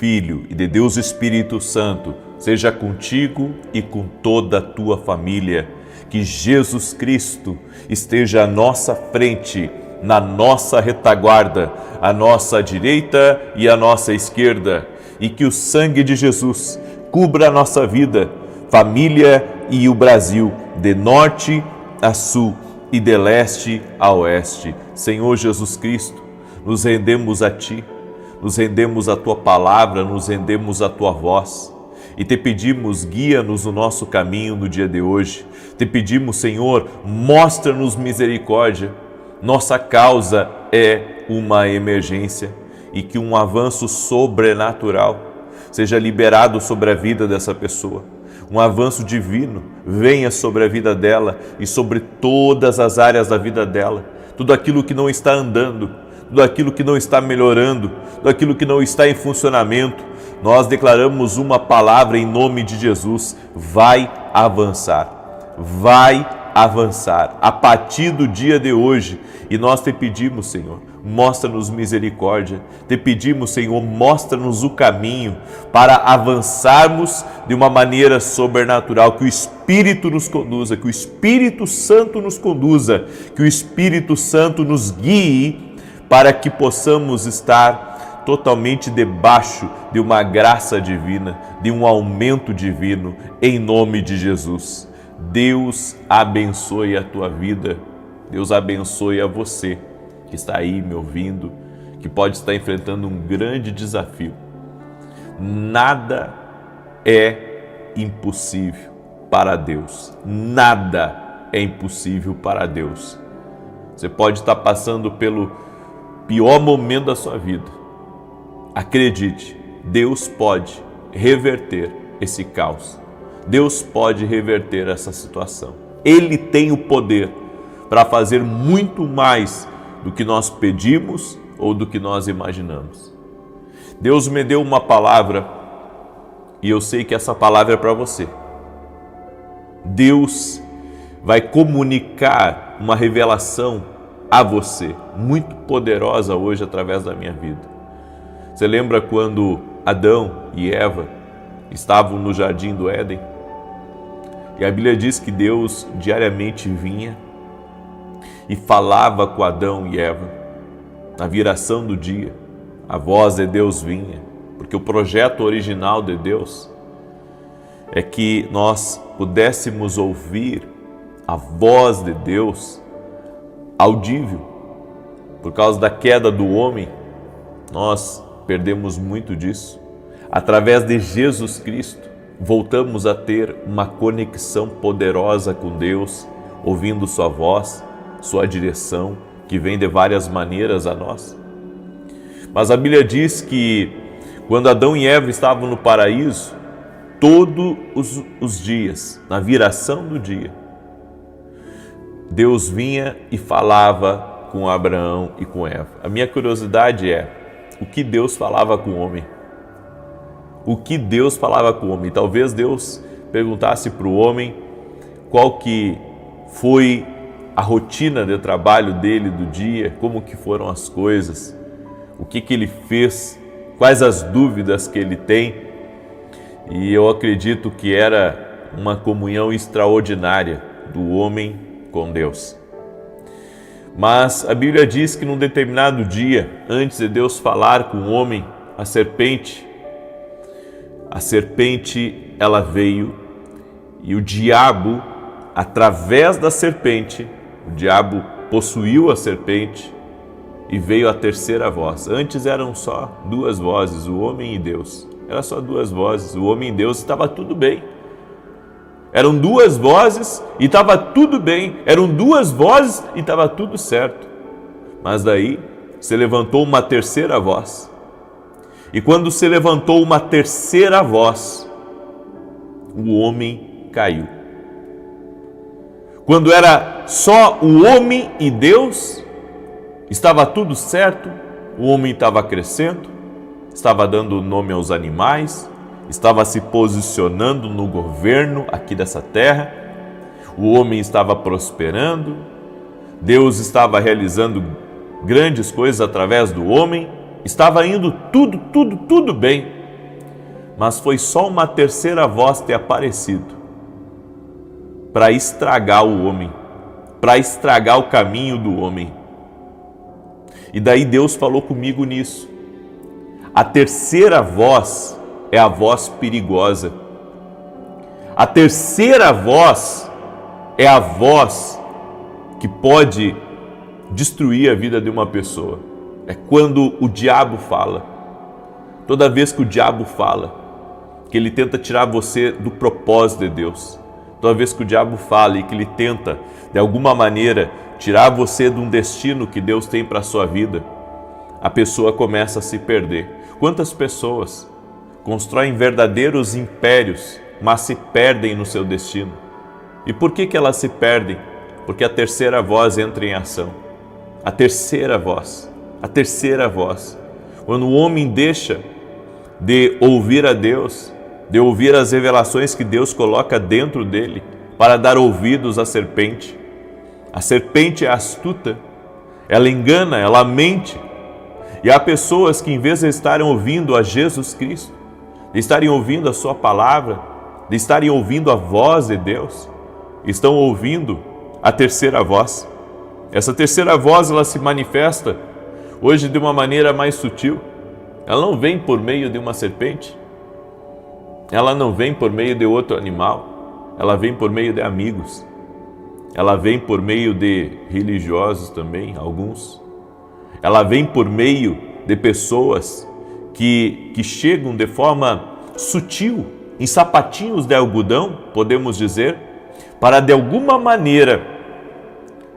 Filho e de Deus Espírito Santo seja contigo e com toda a tua família. Que Jesus Cristo esteja à nossa frente, na nossa retaguarda, à nossa direita e à nossa esquerda, e que o sangue de Jesus cubra a nossa vida, família e o Brasil, de norte a sul e de leste a oeste. Senhor Jesus Cristo, nos rendemos a Ti, nos rendemos à Tua palavra, nos rendemos à Tua voz e Te pedimos, guia-nos no nosso caminho no dia de hoje. Te pedimos, Senhor, mostra-nos misericórdia. Nossa causa é uma emergência e que um avanço sobrenatural seja liberado sobre a vida dessa pessoa. Um avanço divino venha sobre a vida dela e sobre todas as áreas da vida dela. Tudo aquilo que não está andando, tudo aquilo que não está melhorando, tudo aquilo que não está em funcionamento, nós declaramos uma palavra em nome de Jesus: vai avançar, vai avançar a partir do dia de hoje. E nós te pedimos, Senhor, mostra-nos misericórdia. Te pedimos, Senhor, mostra-nos o caminho para avançarmos de uma maneira sobrenatural. Que o Espírito nos conduza, que o Espírito Santo nos conduza, que o Espírito Santo nos guie para que possamos estar totalmente debaixo de uma graça divina, de um aumento divino, em nome de Jesus. Deus abençoe a tua vida, Deus abençoe a você que está aí me ouvindo, que pode estar enfrentando um grande desafio. Nada é impossível para Deus, nada é impossível para Deus. Você pode estar passando pelo pior momento da sua vida. Acredite, Deus pode reverter esse caos. Deus pode reverter essa situação. Ele tem o poder para fazer muito mais do que nós pedimos ou do que nós imaginamos. Deus me deu uma palavra e eu sei que essa palavra é para você. Deus vai comunicar uma revelação a você, muito poderosa hoje através da minha vida. Você lembra quando Adão e Eva estavam no jardim do Éden? E a Bíblia diz que Deus diariamente vinha e falava com Adão e Eva. Na viração do dia, a voz de Deus vinha, porque o projeto original de Deus é que nós pudéssemos ouvir a voz de Deus audível. Por causa da queda do homem, nós perdemos muito disso. Através de Jesus Cristo, voltamos a ter uma conexão poderosa com Deus, ouvindo sua voz, sua direção, que vem de várias maneiras a nós. Mas a Bíblia diz que quando Adão e Eva estavam no paraíso, todos os dias, na viração do dia, Deus vinha e falava com Abraão e com Eva. A minha curiosidade é, o que Deus falava com o homem? O que Deus falava com o homem? Talvez Deus perguntasse para o homem qual que foi a rotina de trabalho dele do dia, como que foram as coisas, o que ele fez, quais as dúvidas que ele tem. E eu acredito que era uma comunhão extraordinária do homem com Deus. Mas a Bíblia diz que num determinado dia, antes de Deus falar com o homem, a serpente ela veio e o diabo, através da serpente, o diabo possuiu a serpente e veio a terceira voz. Antes eram só duas vozes, o homem e Deus. Era só duas vozes, o homem e Deus, estava tudo bem. Eram duas vozes e estava tudo bem. Eram duas vozes e estava tudo certo. Mas daí se levantou uma terceira voz. E quando se levantou uma terceira voz, o homem caiu. Quando era só o homem e Deus, estava tudo certo, o homem estava crescendo, estava dando nome aos animais, estava se posicionando no governo aqui dessa terra, o homem estava prosperando, Deus estava realizando grandes coisas através do homem, estava indo tudo bem. mas foi só uma terceira voz ter aparecido para estragar o homem, para estragar o caminho do homem. E daí Deus falou comigo nisso. A terceira voz é a voz perigosa. A terceira voz é a voz que pode destruir a vida de uma pessoa. É quando o diabo fala. Toda vez que o diabo fala, que ele tenta tirar você do propósito de Deus. Toda vez que o diabo fala e que ele tenta, de alguma maneira, tirar você de um destino que Deus tem para a sua vida, a pessoa começa a se perder. Quantas pessoas constroem verdadeiros impérios, mas se perdem no seu destino? E por que elas se perdem? Porque a terceira voz entra em ação. A terceira voz. Quando o homem deixa de ouvir a Deus, de ouvir as revelações que Deus coloca dentro dele, para dar ouvidos à serpente. A serpente é astuta, ela engana, ela mente. E há pessoas que, em vez de estarem ouvindo a Jesus Cristo, de estarem ouvindo a sua palavra, de estarem ouvindo a voz de Deus, estão ouvindo a terceira voz. Essa terceira voz, ela se manifesta hoje de uma maneira mais sutil. Ela não vem por meio de uma serpente, ela não vem por meio de outro animal, ela vem por meio de amigos, ela vem por meio de religiosos também, alguns. Ela vem por meio de pessoas que chegam de forma sutil, em sapatinhos de algodão, podemos dizer, para de alguma maneira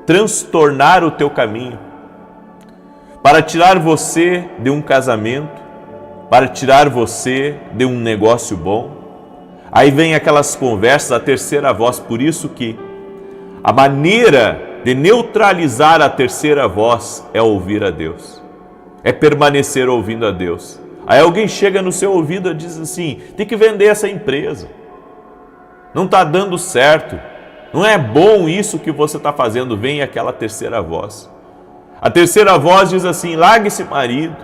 transtornar o teu caminho, para tirar você de um casamento, para tirar você de um negócio bom. Aí vem aquelas conversas, a terceira voz. Por isso que a maneira de neutralizar a terceira voz é ouvir a Deus, é permanecer ouvindo a Deus. Aí alguém chega no seu ouvido e diz assim: tem que vender essa empresa, não está dando certo, não é bom isso que você está fazendo. Vem aquela terceira voz. A terceira voz diz assim: largue esse marido.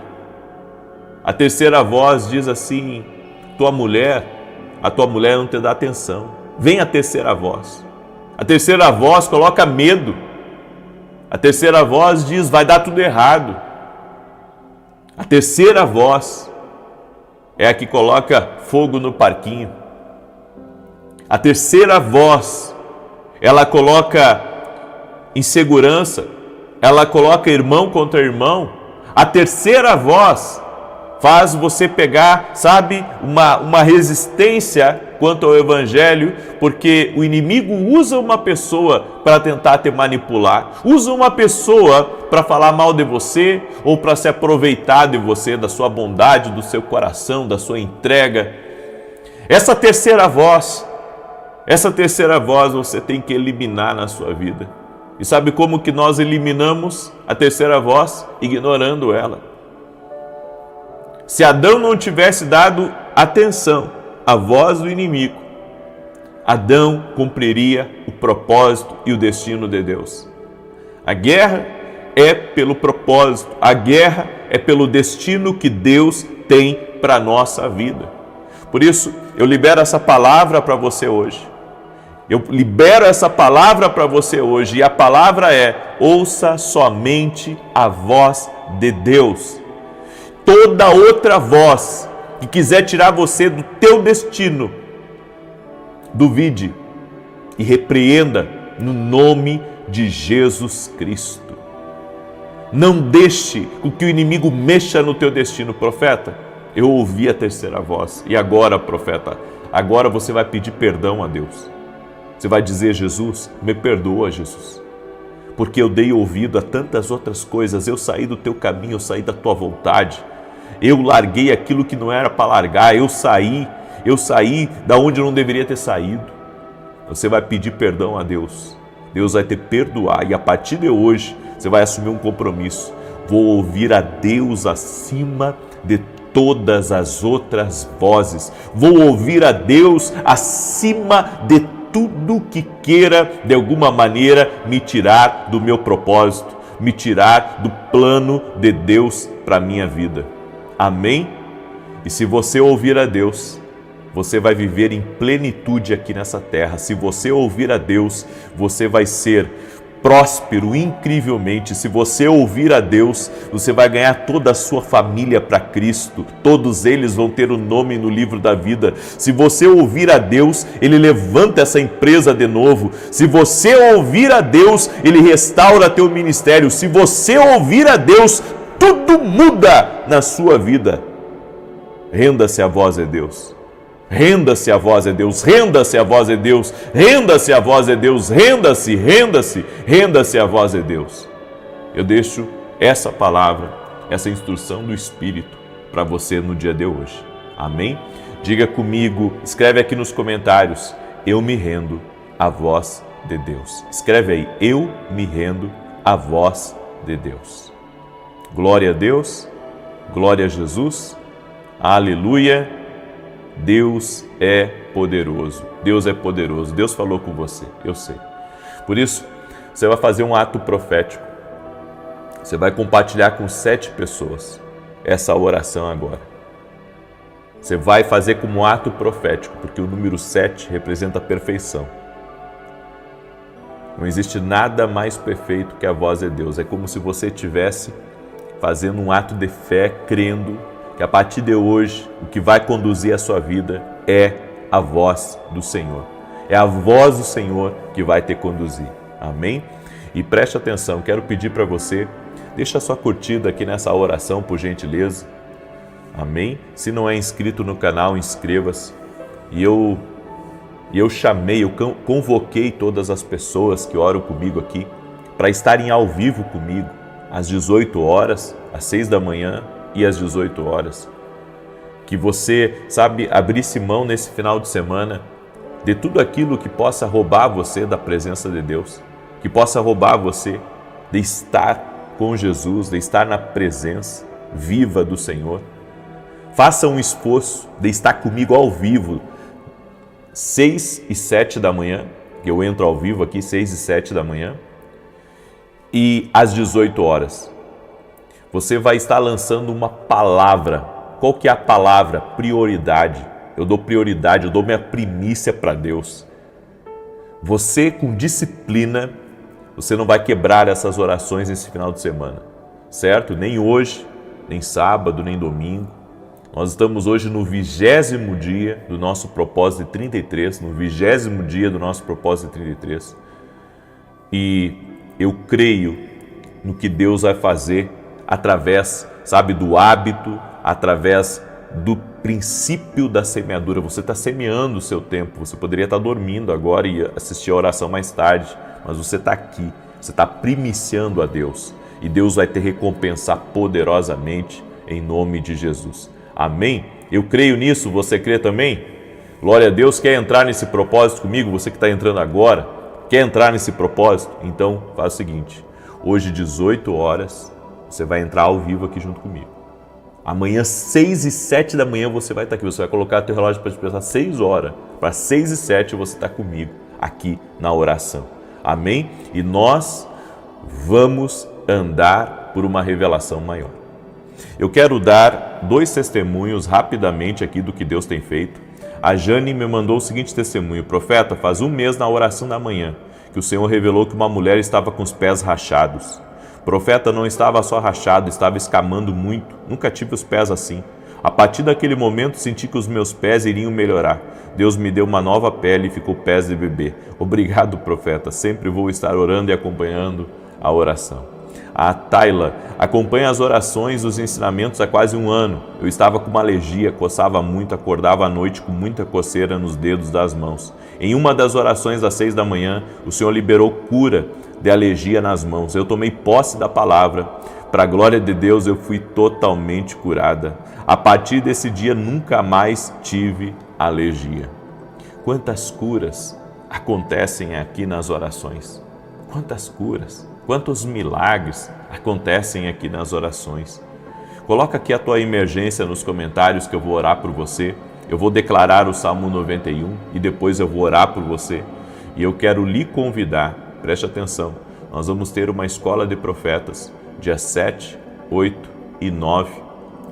A terceira voz diz assim: a tua mulher não te dá atenção. Vem a terceira voz. A terceira voz coloca medo. A terceira voz diz: vai dar tudo errado. A terceira voz é a que coloca fogo no parquinho. A terceira voz, ela coloca insegurança, ela coloca irmão contra irmão. A terceira voz faz você pegar, sabe, uma resistência quanto ao Evangelho, porque o inimigo usa uma pessoa para tentar te manipular, usa uma pessoa para falar mal de você ou para se aproveitar de você, da sua bondade, do seu coração, da sua entrega. Essa terceira voz você tem que eliminar na sua vida. E sabe como que nós eliminamos a terceira voz? Ignorando ela. Se Adão não tivesse dado atenção à voz do inimigo, Adão cumpriria o propósito e o destino de Deus. A guerra é pelo propósito, a guerra é pelo destino que Deus tem para a nossa vida. Por isso, eu libero essa palavra para você hoje. E a palavra é: ouça somente a voz de Deus. Toda outra voz que quiser tirar você do teu destino, duvide e repreenda no nome de Jesus Cristo. Não deixe que o inimigo mexa no teu destino. Profeta, eu ouvi a terceira voz. E agora, profeta, agora você vai pedir perdão a Deus. Você vai dizer: Jesus, me perdoa, Jesus, porque eu dei ouvido a tantas outras coisas. Eu saí do teu caminho, eu saí da tua vontade. Eu larguei aquilo que não era para largar. Eu saí da onde eu não deveria ter saído. Você vai pedir perdão a Deus. Deus vai te perdoar. E a partir de hoje, você vai assumir um compromisso. Vou ouvir a Deus acima de todas as outras vozes. Vou ouvir a Deus acima de tudo que queira, de alguma maneira, me tirar do meu propósito, me tirar do plano de Deus para a minha vida. Amém? E se você ouvir a Deus, você vai viver em plenitude aqui nessa terra. Se você ouvir a Deus, você vai ser próspero incrivelmente. Se você ouvir a Deus, você vai ganhar toda a sua família para Cristo. Todos eles vão ter o nome no livro da vida. Se você ouvir a Deus, Ele levanta essa empresa de novo. Se você ouvir a Deus, Ele restaura teu ministério. Se você ouvir a Deus, tudo muda na sua vida. Renda-se à voz de Deus. Renda-se à voz de Deus, renda-se à voz de Deus, renda-se à voz de Deus, renda-se, renda-se, renda-se à voz de Deus. Eu deixo essa palavra, essa instrução do Espírito para você no dia de hoje. Amém? Diga comigo, escreve aqui nos comentários, eu me rendo à voz de Deus. Escreve aí, eu me rendo à voz de Deus. Glória a Deus, glória a Jesus, aleluia. Deus é poderoso, Deus é poderoso, Deus falou com você, eu sei. Por isso, você vai fazer um ato profético, você vai compartilhar com 7 pessoas essa oração agora. Você vai fazer como ato profético, porque o número 7 representa a perfeição. Não existe nada mais perfeito que a voz de Deus, é como se você estivesse fazendo um ato de fé, crendo que a partir de hoje, o que vai conduzir a sua vida é a voz do Senhor. É a voz do Senhor que vai te conduzir. Amém? E preste atenção, quero pedir para você, deixa a sua curtida aqui nessa oração, por gentileza. Amém? Se não é inscrito no canal, inscreva-se. E eu convoquei todas as pessoas que oram comigo aqui para estarem ao vivo comigo, às 18 horas, às 6 da manhã, e às 18 horas. Que você, abrisse mão nesse final de semana de tudo aquilo que possa roubar você da presença de Deus, que possa roubar você de estar com Jesus, de estar na presença viva do Senhor. Faça um esforço de estar comigo ao vivo, 6 e 7 da manhã, que eu entro ao vivo aqui, 6 e 7 da manhã, e às 18 horas. Você vai estar lançando uma palavra. Qual que é a palavra? Prioridade. Eu dou prioridade, eu dou minha primícia para Deus. Você, com disciplina, você não vai quebrar essas orações nesse final de semana, certo? Nem hoje, nem sábado, nem domingo. Nós estamos hoje no 20º dia do nosso propósito de 33, no 20º dia do nosso propósito de 33. E eu creio no que Deus vai fazer através, do hábito, através do princípio da semeadura. Você está semeando o seu tempo, você poderia estar dormindo agora e assistir a oração mais tarde, mas você está aqui, você está primiciando a Deus e Deus vai te recompensar poderosamente em nome de Jesus. Amém? Eu creio nisso, você crê também? Glória a Deus. Quer entrar nesse propósito comigo? Você que está entrando agora, quer entrar nesse propósito? Então faz o seguinte, hoje 18 horas, você vai entrar ao vivo aqui junto comigo. Amanhã, 6 e 7 da manhã, você vai estar aqui. Você vai colocar teu relógio para despertar 6 horas. Para 6 e 7 você está comigo aqui na oração. Amém? E nós vamos andar por uma revelação maior. Eu quero dar 2 testemunhos rapidamente aqui do que Deus tem feito. A Jane me mandou o seguinte testemunho. Profeta, faz 1 mês na oração da manhã que o Senhor revelou que uma mulher estava com os pés rachados. Profeta, não estava só rachado, estava escamando muito. Nunca tive os pés assim. A partir daquele momento senti que os meus pés iriam melhorar. Deus me deu uma nova pele e ficou pés de bebê. Obrigado, profeta. Sempre vou estar orando e acompanhando a oração. A Tayla acompanha as orações e os ensinamentos há quase 1 ano. Eu estava com uma alergia, coçava muito, acordava à noite com muita coceira nos dedos das mãos. Em uma das orações às 6 da manhã, o Senhor liberou cura de alergia nas mãos. Eu tomei posse da palavra. Para a glória de Deus, eu fui totalmente curada. A partir desse dia, nunca mais tive alergia. Quantas curas acontecem aqui nas orações? Quantas curas, quantos milagres acontecem aqui nas orações? Coloca aqui a tua emergência nos comentários que eu vou orar por você. Eu vou declarar o Salmo 91 e depois eu vou orar por você. E eu quero lhe convidar, preste atenção, nós vamos ter uma escola de profetas, dia 7, 8 e 9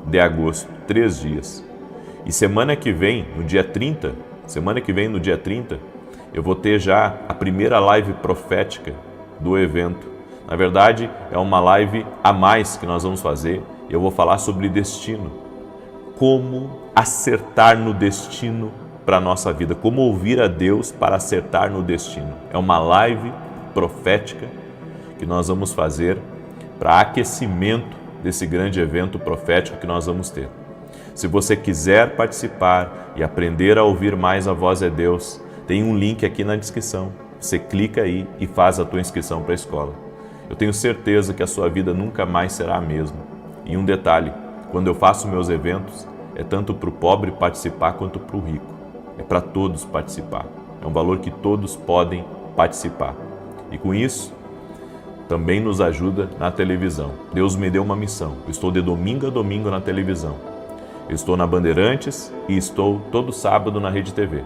de agosto, 3 dias. E semana que vem, no dia 30, eu vou ter já a primeira live profética do evento. Na verdade, é uma live a mais que nós vamos fazer. Eu vou falar sobre destino. Como acertar no destino para a nossa vida. Como ouvir a Deus para acertar no destino. É uma live profética que nós vamos fazer para aquecimento desse grande evento profético que nós vamos ter. Se você quiser participar e aprender a ouvir mais a voz de Deus, tem um link aqui na descrição. Você clica aí e faz a tua inscrição para a escola. Eu tenho certeza que a sua vida nunca mais será a mesma. E um detalhe, quando eu faço meus eventos, é tanto para o pobre participar quanto para o rico. É para todos participar. É um valor que todos podem participar. E com isso, também nos ajuda na televisão. Deus me deu uma missão. Eu estou de domingo a domingo na televisão. Eu estou na Bandeirantes e estou todo sábado na Rede TV.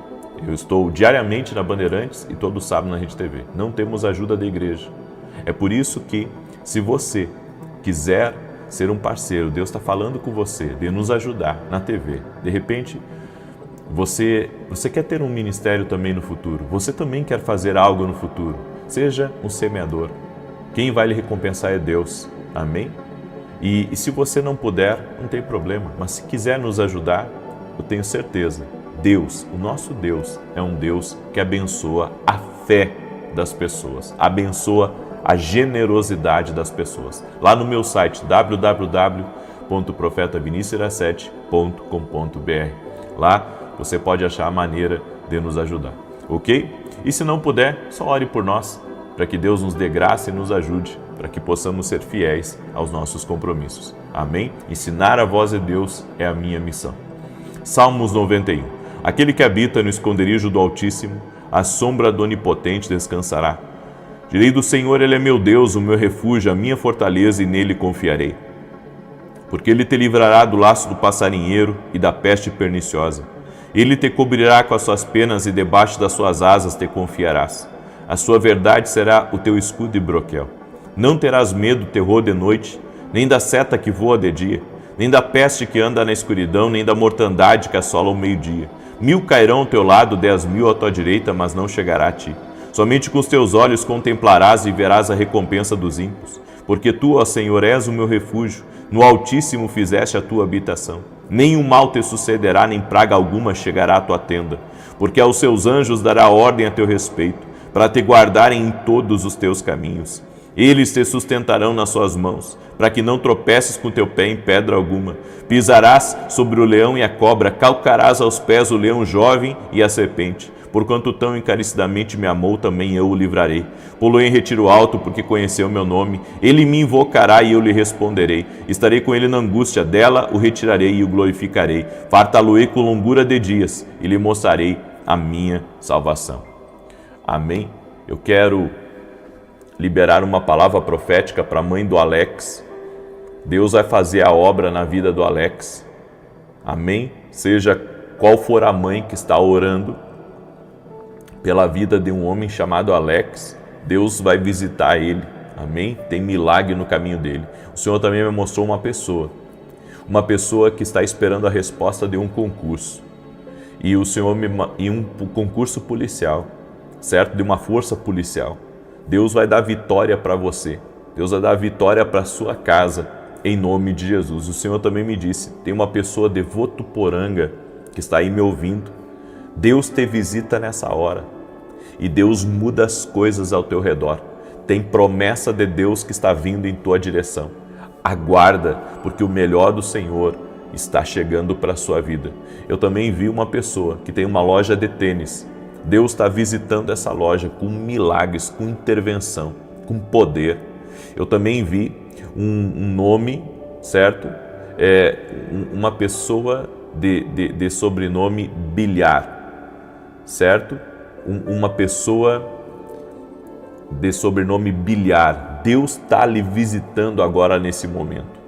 Eu estou diariamente na Bandeirantes e todo sábado na Rede TV. Não temos ajuda da igreja. É por isso que, se você quiser ser um parceiro, Deus está falando com você, de nos ajudar na TV. De repente, você quer ter um ministério também no futuro. Você também quer fazer algo no futuro. Seja um semeador. Quem vai lhe recompensar é Deus. Amém? E se você não puder, não tem problema. Mas se quiser nos ajudar, eu tenho certeza. Deus, o nosso Deus, é um Deus que abençoa a fé das pessoas. Abençoa a generosidade das pessoas. Lá no meu site, www.profetavinicius17.com.br. Lá você pode achar a maneira de nos ajudar. Ok? E se não puder, só ore por nós, para que Deus nos dê graça e nos ajude, para que possamos ser fiéis aos nossos compromissos. Amém? Ensinar a voz de Deus é a minha missão. Salmos 91. Aquele que habita no esconderijo do Altíssimo, à sombra do Onipotente descansará. Direi do Senhor, Ele é meu Deus, o meu refúgio, a minha fortaleza, e nele confiarei. Porque Ele te livrará do laço do passarinheiro e da peste perniciosa. Ele te cobrirá com as suas penas e debaixo das suas asas te confiarás. A sua verdade será o teu escudo e broquel. Não terás medo, terror de noite, nem da seta que voa de dia, nem da peste que anda na escuridão, nem da mortandade que assola ao meio-dia. 1000 cairão ao teu lado, 10.000 à tua direita, mas não chegará a ti. Somente com os teus olhos contemplarás e verás a recompensa dos ímpios. Porque tu, ó Senhor, és o meu refúgio, no Altíssimo fizeste a tua habitação. Nenhum mal te sucederá, nem praga alguma chegará à tua tenda. Porque aos seus anjos dará ordem a teu respeito, para te guardarem em todos os teus caminhos. Eles te sustentarão nas suas mãos, para que não tropeces com teu pé em pedra alguma. Pisarás sobre o leão e a cobra, calcarás aos pés o leão jovem e a serpente. Porquanto tão encarecidamente me amou, também eu o livrarei. Pô-lo em retiro alto, porque conheceu meu nome. Ele me invocará e eu lhe responderei. Estarei com ele na angústia, dela o retirarei e o glorificarei. Fartá-lo-ei com longura de dias e lhe mostrarei a minha salvação. Amém? Eu quero liberar uma palavra profética para a mãe do Alex. Deus vai fazer a obra na vida do Alex. Amém? Seja qual for a mãe que está orando pela vida de um homem chamado Alex, Deus vai visitar ele. Amém? Tem milagre no caminho dele. O Senhor também me mostrou uma pessoa que está esperando a resposta de um concurso. E o Senhor em um concurso policial, certo? De uma força policial. Deus vai dar vitória para você. Deus vai dar vitória para a sua casa, em nome de Jesus. O Senhor também me disse, tem uma pessoa de Votuporanga que está aí me ouvindo. Deus te visita nessa hora e Deus muda as coisas ao teu redor. Tem promessa de Deus que está vindo em tua direção. Aguarda, porque o melhor do Senhor está chegando para a sua vida. Eu também vi uma pessoa que tem uma loja de tênis. Deus está visitando essa loja com milagres, com intervenção, com poder. Eu também vi um nome, certo? Uma pessoa de sobrenome Bilhar, certo? Uma pessoa de sobrenome Bilhar. Deus está lhe visitando agora nesse momento.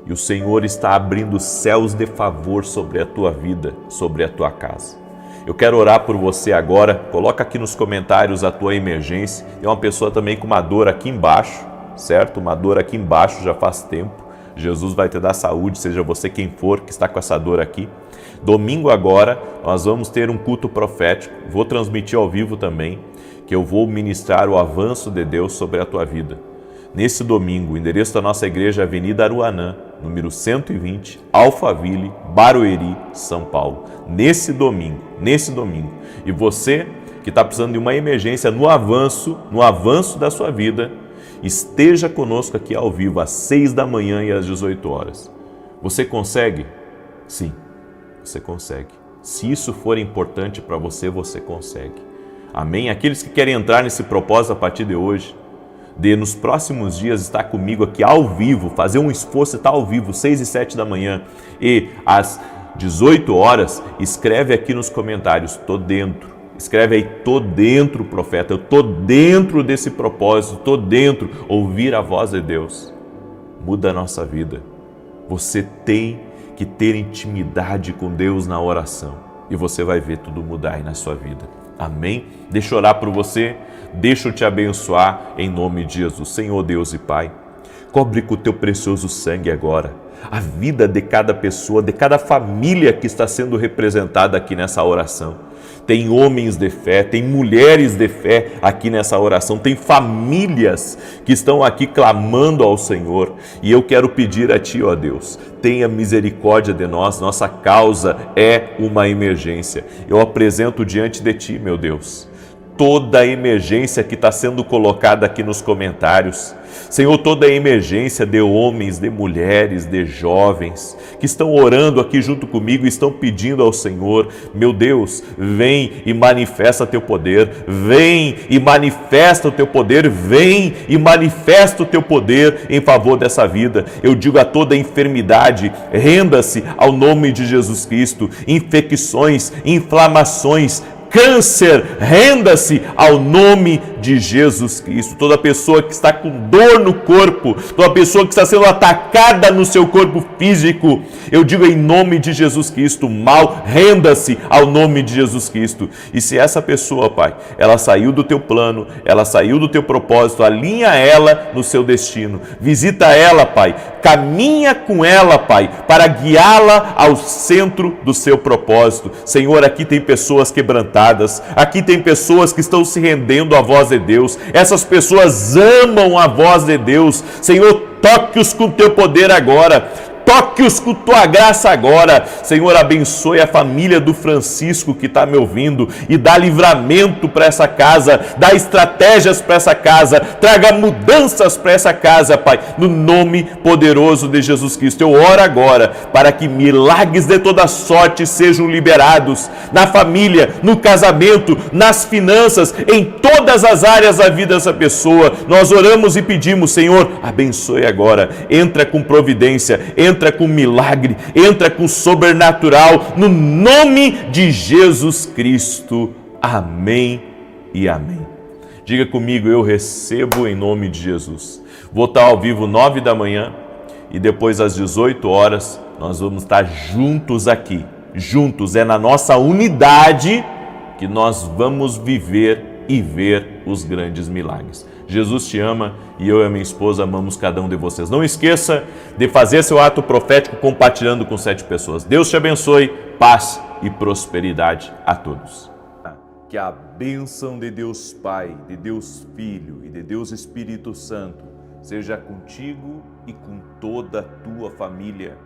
E o Senhor está abrindo céus de favor sobre a tua vida, sobre a tua casa. Eu quero orar por você agora. Coloca aqui nos comentários a tua emergência. Tem uma pessoa também com uma dor aqui embaixo, certo? Uma dor aqui embaixo já faz tempo. Jesus vai te dar saúde, seja você quem for que está com essa dor aqui. Domingo agora nós vamos ter um culto profético, vou transmitir ao vivo também, que eu vou ministrar o avanço de Deus sobre a tua vida. Nesse domingo, o endereço da nossa igreja é Avenida Aruanã, número 120, Alphaville, Barueri, São Paulo. Nesse domingo. E você que está precisando de uma emergência no avanço da sua vida, esteja conosco aqui ao vivo, às 6 da manhã e às 18 horas. Você consegue? Sim, você consegue. Se isso for importante para você, você consegue. Amém? Aqueles que querem entrar nesse propósito a partir de hoje, de nos próximos dias estar comigo aqui ao vivo, fazer um esforço e estar ao vivo, 6 e 7 da manhã e às 18 horas, escreve aqui nos comentários, tô dentro. Escreve aí, tô dentro, profeta, eu tô dentro desse propósito, tô dentro, ouvir a voz de Deus. Muda a nossa vida. Você tem que ter intimidade com Deus na oração e você vai ver tudo mudar aí na sua vida. Amém? Deixa eu orar por você, deixa eu te abençoar em nome de Jesus. Senhor Deus e Pai, cobre com o teu precioso sangue agora a vida de cada pessoa, de cada família que está sendo representada aqui nessa oração. Tem homens de fé, tem mulheres de fé aqui nessa oração, tem famílias que estão aqui clamando ao Senhor. E eu quero pedir a Ti, ó Deus, tenha misericórdia de nós, nossa causa é uma emergência. Eu apresento diante de Ti, meu Deus, toda a emergência que está sendo colocada aqui nos comentários. Senhor, toda a emergência de homens, de mulheres, de jovens que estão orando aqui junto comigo e estão pedindo ao Senhor, meu Deus, vem e manifesta teu poder, vem e manifesta o teu poder, vem e manifesta o teu poder em favor dessa vida. Eu digo a toda enfermidade, renda-se ao nome de Jesus Cristo, infecções, inflamações, câncer, renda-se ao nome de Jesus Cristo. Toda pessoa que está com dor no corpo, toda pessoa que está sendo atacada no seu corpo físico, eu digo em nome de Jesus Cristo, mal, renda-se ao nome de Jesus Cristo. E se essa pessoa, Pai, ela saiu do teu plano, ela saiu do teu propósito, alinha ela no seu destino, visita ela, Pai, caminha com ela, Pai, para guiá-la ao centro do seu propósito. Senhor, aqui tem pessoas quebrantadas, aqui tem pessoas que estão se rendendo à voz de Deus, essas pessoas amam a voz de Deus. Senhor, toque-os com teu poder agora, toque-os com tua graça agora. Senhor, abençoe a família do Francisco que está me ouvindo e dá livramento para essa casa, dá estratégias para essa casa, traga mudanças para essa casa, Pai, no nome poderoso de Jesus Cristo. Eu oro agora para que milagres de toda sorte sejam liberados na família, no casamento, nas finanças, em todas as áreas da vida dessa pessoa. Nós oramos e pedimos, Senhor, abençoe agora, entra com providência, entra com milagre, entra com sobrenatural, no nome de Jesus Cristo. Amém e amém. Diga comigo, eu recebo em nome de Jesus. Vou estar ao vivo 9 da manhã e depois às 18 horas nós vamos estar juntos aqui. Juntos, é na nossa unidade que nós vamos viver e ver os grandes milagres. Jesus te ama e eu e a minha esposa amamos cada um de vocês. Não esqueça de fazer seu ato profético compartilhando com 7 pessoas. Deus te abençoe, paz e prosperidade a todos. Que a bênção de Deus Pai, de Deus Filho e de Deus Espírito Santo seja contigo e com toda a tua família.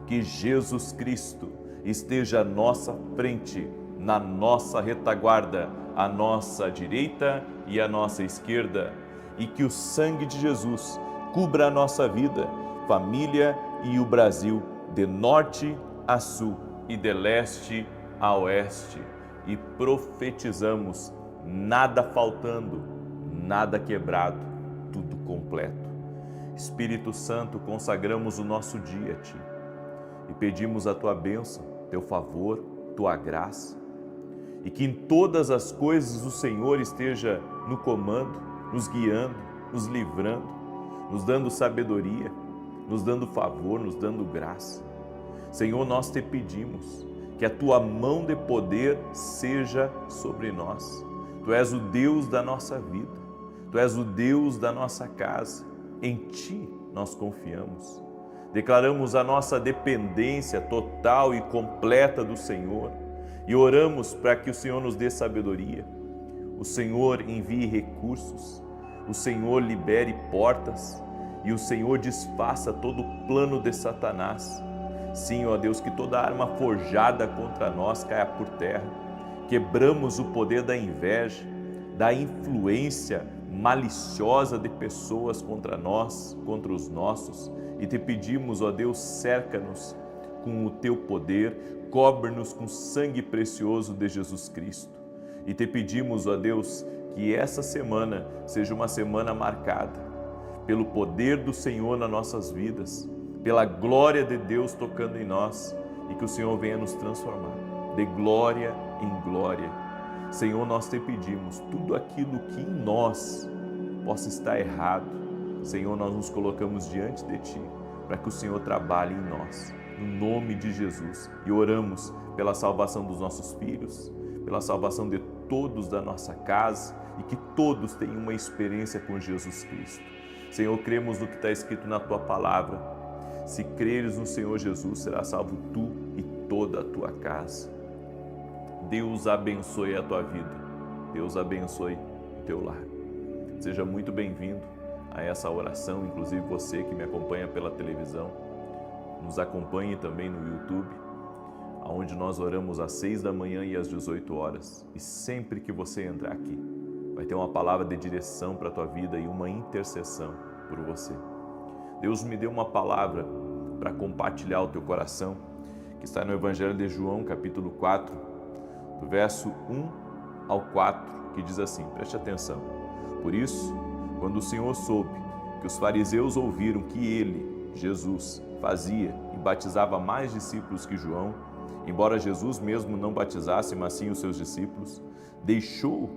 Que Jesus Cristo esteja à nossa frente, na nossa retaguarda, à nossa direita e à nossa esquerda, e que o sangue de Jesus cubra a nossa vida, família e o Brasil, de norte a sul e de leste a oeste, e profetizamos nada faltando, nada quebrado, tudo completo. Espírito Santo, consagramos o nosso dia a Ti e pedimos a Tua bênção, Teu favor, Tua graça, e que em todas as coisas o Senhor esteja no comando, nos guiando, nos livrando, nos dando sabedoria, nos dando favor, nos dando graça. Senhor, nós te pedimos que a Tua mão de poder seja sobre nós. Tu és o Deus da nossa vida, Tu és o Deus da nossa casa, em Ti nós confiamos. Declaramos a nossa dependência total e completa do Senhor e oramos para que o Senhor nos dê sabedoria, o Senhor envie recursos, o Senhor libere portas e o Senhor desfaça todo o plano de Satanás. Sim, ó Deus, que toda arma forjada contra nós caia por terra. Quebramos o poder da inveja, da influência maliciosa de pessoas contra nós, contra os nossos, e te pedimos, ó Deus, cerca-nos com o teu poder, cobre-nos com o sangue precioso de Jesus Cristo. E te pedimos, ó Deus, que essa semana seja uma semana marcada pelo poder do Senhor nas nossas vidas, pela glória de Deus tocando em nós e que o Senhor venha nos transformar de glória em glória. Senhor, nós te pedimos tudo aquilo que em nós possa estar errado. Senhor, nós nos colocamos diante de Ti para que o Senhor trabalhe em nós, no nome de Jesus. E oramos pela salvação dos nossos filhos, pela salvação de todos da nossa casa e que todos tenham uma experiência com Jesus Cristo. Senhor, cremos no que está escrito na Tua palavra. Se creres no Senhor Jesus, será salvo tu e toda a tua casa. Deus abençoe a tua vida. Deus abençoe o teu lar. Seja muito bem-vindo a essa oração, inclusive você que me acompanha pela televisão. Nos acompanhe também no YouTube, onde nós oramos às 6 da manhã e às 18 horas. E sempre que você entrar aqui, vai ter uma palavra de direção para a tua vida e uma intercessão por você. Deus me deu uma palavra para compartilhar o teu coração, que está no Evangelho de João, capítulo 4, do verso 1 ao 4, que diz assim, preste atenção. Por isso, quando o Senhor soube que os fariseus ouviram que ele, Jesus, fazia e batizava mais discípulos que João, embora Jesus mesmo não batizasse, mas sim os seus discípulos, deixou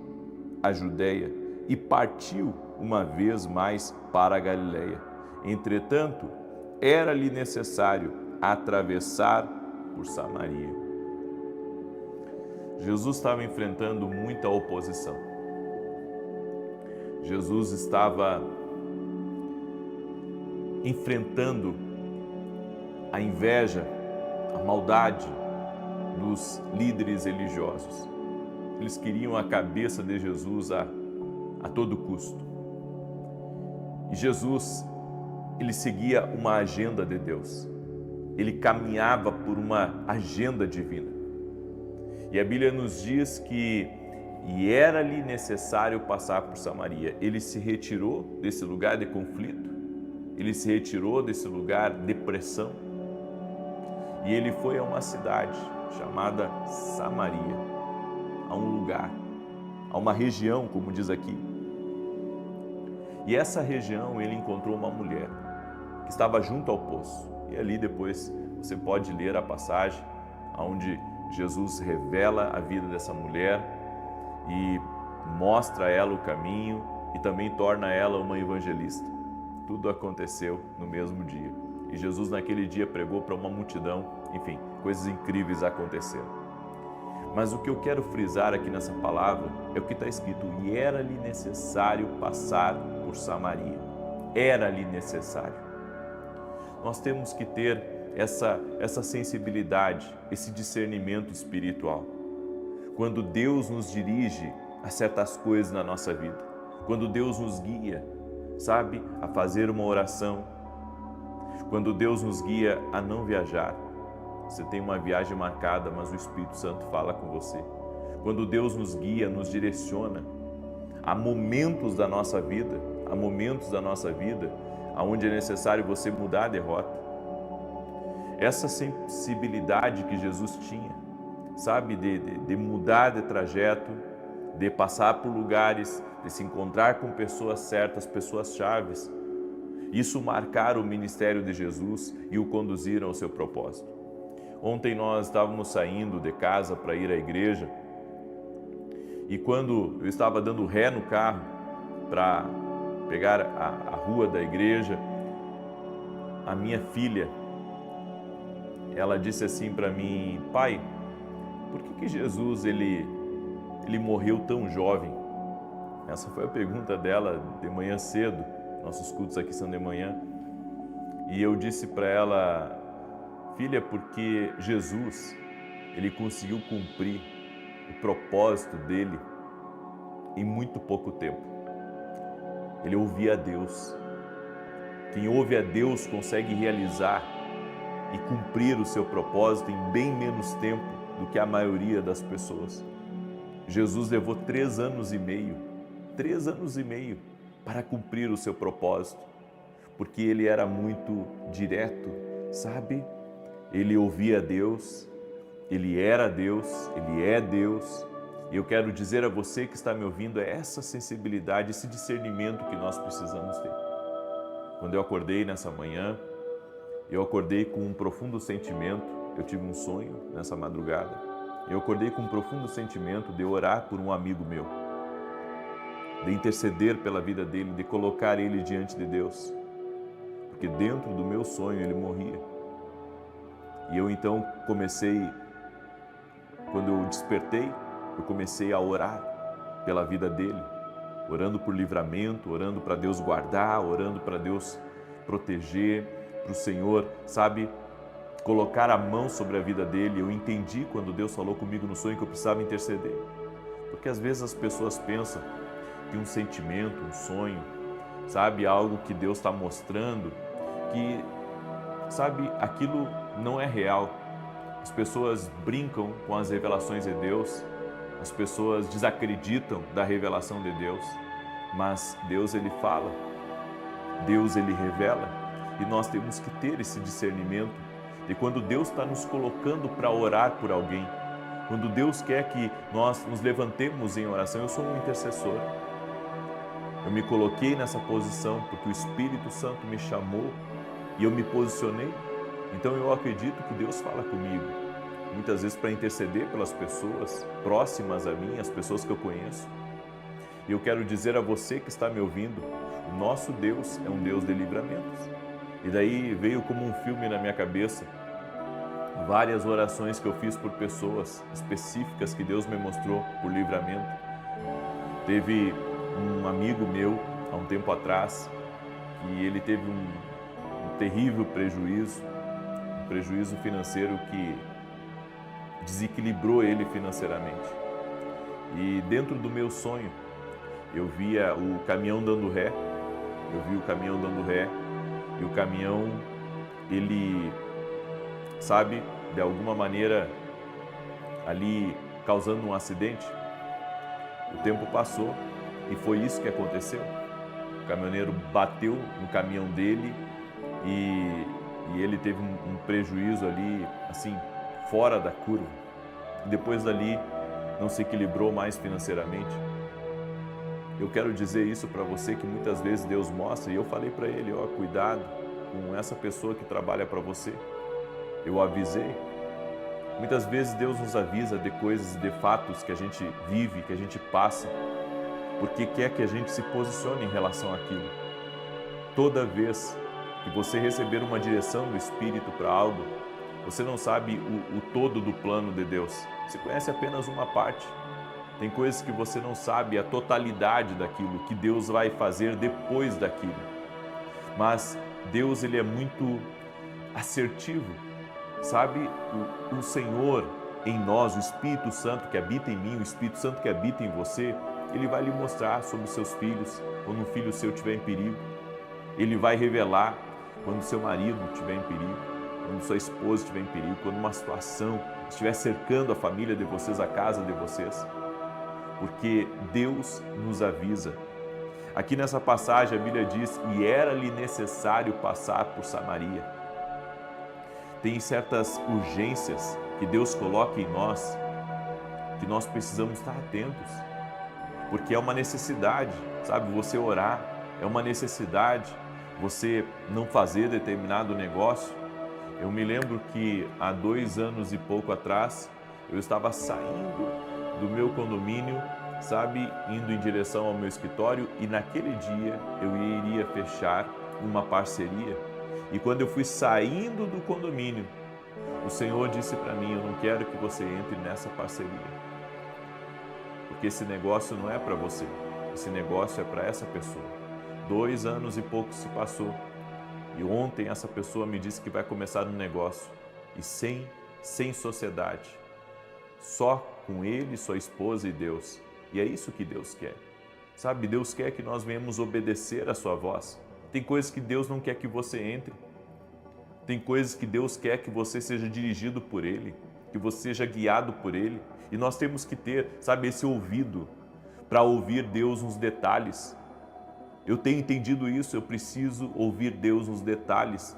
a Judéia e partiu uma vez mais para a Galiléia. Entretanto, era-lhe necessário atravessar por Samaria. Jesus estava enfrentando muita oposição. Jesus estava enfrentando a inveja, a maldade dos líderes religiosos. Eles queriam a cabeça de Jesus a todo custo. E Jesus, ele seguia uma agenda de Deus. Ele caminhava por uma agenda divina. E a Bíblia nos diz que era-lhe necessário passar por Samaria. Ele se retirou desse lugar de conflito, ele se retirou desse lugar de pressão e ele foi a uma cidade chamada Samaria, a um lugar, a uma região, como diz aqui. E essa região ele encontrou uma mulher que estava junto ao poço. E ali depois você pode ler a passagem onde Jesus revela a vida dessa mulher e mostra a ela o caminho e também torna ela uma evangelista. Tudo aconteceu no mesmo dia. E Jesus naquele dia pregou para uma multidão, enfim, coisas incríveis aconteceram. Mas o que eu quero frisar aqui nessa palavra é o que está escrito, e era-lhe necessário passar por Samaria. Era-lhe necessário. Nós temos que ter essa sensibilidade, esse discernimento espiritual. Quando Deus nos dirige a certas coisas na nossa vida, quando Deus nos guia, sabe, a fazer uma oração, quando Deus nos guia a não viajar, você tem uma viagem marcada, mas o Espírito Santo fala com você. Quando Deus nos guia, nos direciona, há momentos da nossa vida, onde é necessário você mudar a derrota. Essa sensibilidade que Jesus tinha, sabe, de mudar de trajeto, de passar por lugares, de se encontrar com pessoas certas, pessoas chaves, isso marcaram o ministério de Jesus e o conduziram ao seu propósito. Ontem nós estávamos saindo de casa para ir à igreja e quando eu estava dando ré no carro para pegar a rua da igreja, a minha filha, ela disse assim para mim, pai, por que Jesus ele morreu tão jovem? Essa foi a pergunta dela de manhã cedo, nossos cultos aqui são de manhã. E eu disse para ela: filha, porque Jesus, ele conseguiu cumprir o propósito dele em muito pouco tempo. Ele ouvia a Deus. Quem ouve a Deus consegue realizar e cumprir o seu propósito em bem menos tempo do que a maioria das pessoas. Jesus levou 3 anos e meio, 3 anos e meio para cumprir o seu propósito, porque ele era muito direto, sabe? Ele ouvia Deus, ele era Deus, ele é Deus. E eu quero dizer a você que está me ouvindo, é essa sensibilidade, esse discernimento que nós precisamos ter. Quando eu acordei nessa manhã, eu acordei com um profundo sentimento, eu tive um sonho nessa madrugada, eu acordei com um profundo sentimento de orar por um amigo meu, de interceder pela vida dele, de colocar ele diante de Deus, porque dentro do meu sonho ele morria. E eu então quando eu despertei, eu comecei a orar pela vida dele, orando por livramento, orando para Deus guardar, orando para Deus proteger, para o Senhor, sabe, colocar a mão sobre a vida dele. Eu entendi quando Deus falou comigo no sonho que eu precisava interceder. Porque às vezes as pessoas pensam que um sentimento, um sonho, sabe, algo que Deus está mostrando, que, sabe, aquilo não é real. As pessoas brincam com as revelações de Deus, as pessoas desacreditam da revelação de Deus, mas Deus, ele fala, Deus, ele revela, e nós temos que ter esse discernimento de quando Deus está nos colocando para orar por alguém, quando Deus quer que nós nos levantemos em oração. Eu sou um intercessor, eu me coloquei nessa posição porque o Espírito Santo me chamou e eu me posicionei. Então eu acredito que Deus fala comigo, muitas vezes para interceder pelas pessoas próximas a mim, as pessoas que eu conheço. E eu quero dizer a você que está me ouvindo, o nosso Deus é um Deus de livramentos. E daí veio como um filme na minha cabeça, várias orações que eu fiz por pessoas específicas que Deus me mostrou por livramento. Teve um amigo meu, há um tempo atrás, que ele teve um terrível prejuízo, um prejuízo financeiro que desequilibrou ele financeiramente. E dentro do meu sonho, eu via o caminhão dando ré, e o caminhão, ele, sabe, de alguma maneira, ali causando um acidente. O tempo passou e foi isso que aconteceu. O caminhoneiro bateu no caminhão dele e ele teve um prejuízo ali, assim, fora da curva. Depois dali, não se equilibrou mais financeiramente. Eu quero dizer isso para você, que muitas vezes Deus mostra, e eu falei para ele, ó, cuidado com essa pessoa que trabalha para você. Eu avisei. Muitas vezes Deus nos avisa de coisas, de fatos que a gente vive, que a gente passa, porque quer que a gente se posicione em relação àquilo. Toda vez que você receber uma direção do Espírito para algo, você não sabe o todo do plano de Deus. Você conhece apenas uma parte. Tem coisas que você não sabe a totalidade daquilo que Deus vai fazer depois daquilo. Mas Deus, ele é muito assertivo, sabe? O Senhor em nós, o Espírito Santo que habita em mim, o Espírito Santo que habita em você, ele vai lhe mostrar sobre os seus filhos, quando um filho seu estiver em perigo. Ele vai revelar quando seu marido estiver em perigo, quando sua esposa estiver em perigo, quando uma situação estiver cercando a família de vocês, a casa de vocês. Porque Deus nos avisa. Aqui nessa passagem a Bíblia diz, e era-lhe necessário passar por Samaria. Tem certas urgências que Deus coloca em nós, que nós precisamos estar atentos, porque é uma necessidade, sabe? Você orar, é uma necessidade, você não fazer determinado negócio. Eu me lembro que há 2 anos e pouco atrás, eu estava saindo do meu condomínio, sabe, indo em direção ao meu escritório, e naquele dia eu iria fechar uma parceria. E quando eu fui saindo do condomínio, o Senhor disse para mim, eu não quero que você entre nessa parceria, porque esse negócio não é para você, esse negócio é para essa pessoa. 2 anos e pouco se passou, E ontem essa pessoa me disse que vai começar um negócio e sem sociedade, só com ele, sua esposa e Deus. E é isso que Deus quer. Sabe, Deus quer que nós venhamos obedecer a sua voz. Tem coisas que Deus não quer que você entre. Tem coisas que Deus quer que você seja dirigido por Ele, que você seja guiado por Ele. E nós temos que ter, sabe, esse ouvido para ouvir Deus nos detalhes. Eu tenho entendido isso, eu preciso ouvir Deus nos detalhes.